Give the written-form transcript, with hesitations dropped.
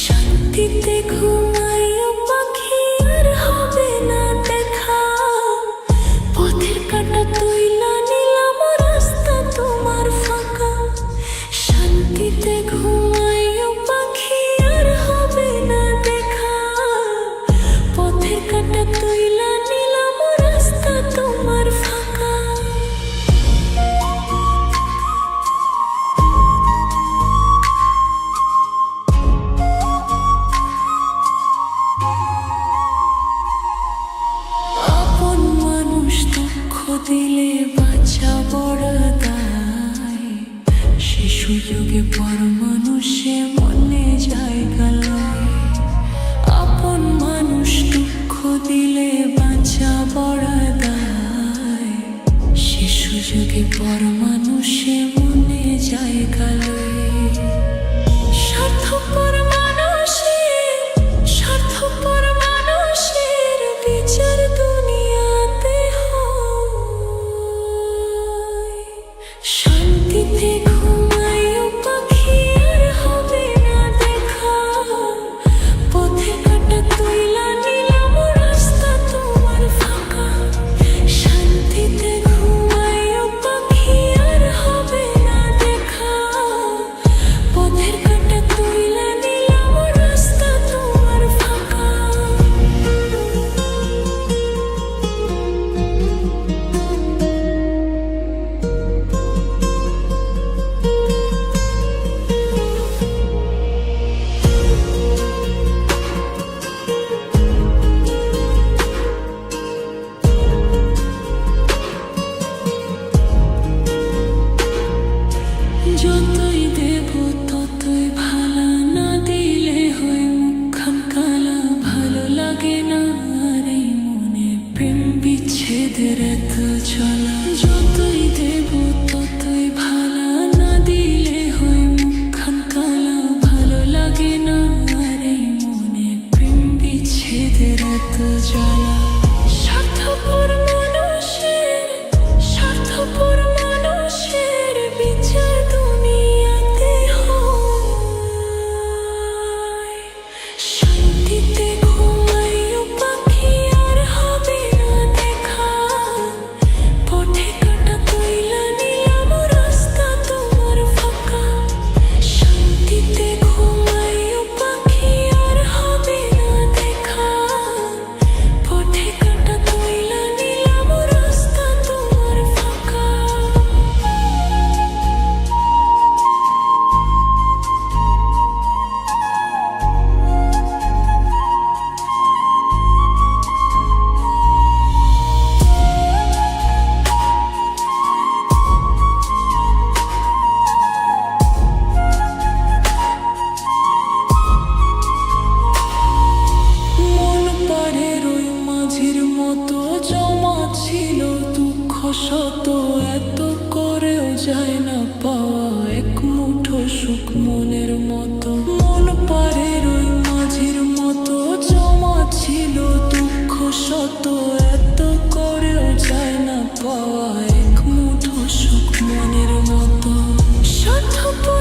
শান্তিতে ঘুমাইও পাখি, আর হবে না দেখা। পথের কাঁটা তুইলা নিলাম, রাস্তা তোমার ফাঁকা। শান্তিতে ঘুমাইও পাখি, আর হবে না দেখা। পথের কাঁটা তুইলা নিলাম, রাস্তা তোমার ফাঁকা। আপন মানুষ দুঃখ দিলে বাঁচা বড় দায়। সে সুযোগে পর মানুষে মনে জায়গা লয়। আপন মানুষ দুঃখ দিলে বাঁচা বড় দায়। সে সুযোগে পর মানুষে মনে জায়গা লয়। স্বার্থপর মানুষের, স্বার্থপর মানুষের বিচার দুনিয়াতে হয়। শান্তিতে ঘুমাইও পাখি, আর হবে না দেখা। পথে কাঁটা তুইলা নিলাম, রাস্তা তোমার ফাঁকা। শান্তিতে ঘুমাইও পাখি, আর হবে না দেখা। পথের কাঁটা তুইলা নিলাম, রাস্তা তোমার ফাঁকা। যতই দেব ততই ভালা, না দিলে হয় মুখখান কালা। ভালো লাগে না আর এই মনে প্রেম বিচ্ছেদের এত চলা। যতই দেব ততই ভালা, না দিলে হয় মুখখান কালা। ভালো লাগে না আর এই মনে প্রেম বিচ্ছেদের এত জ্বালা। স্বার্থপর মানুষের, স্বার্থপর মানুষের বিচার দুনিয়াতে হয়। শান্তিতে ঘুমাইও পাখি, আর হবে না দেখা। পথে কাঁটা তুইলা নিলাম, রাস্তা তোমার ফাঁকা। শান্তিতে ঘুমাইও পাখি, আর হবে না দেখা। পথে কাঁটা তুইলা নিলাম, রাস্তা তোমার ফাঁকা। মন পাড়ের ওই মাঝির মতো জমা ছিল দুঃখ শত। এত করেও যায় না পাওয়া এক মুঠো সুখ মনের মতো। মন পাড়ের ওই মাঝির মতো জমা ছিল দুঃখ শত। এত করেও যায় না পাওয়া এক মুঠো সুখ মনের মতো। স্বার্থপর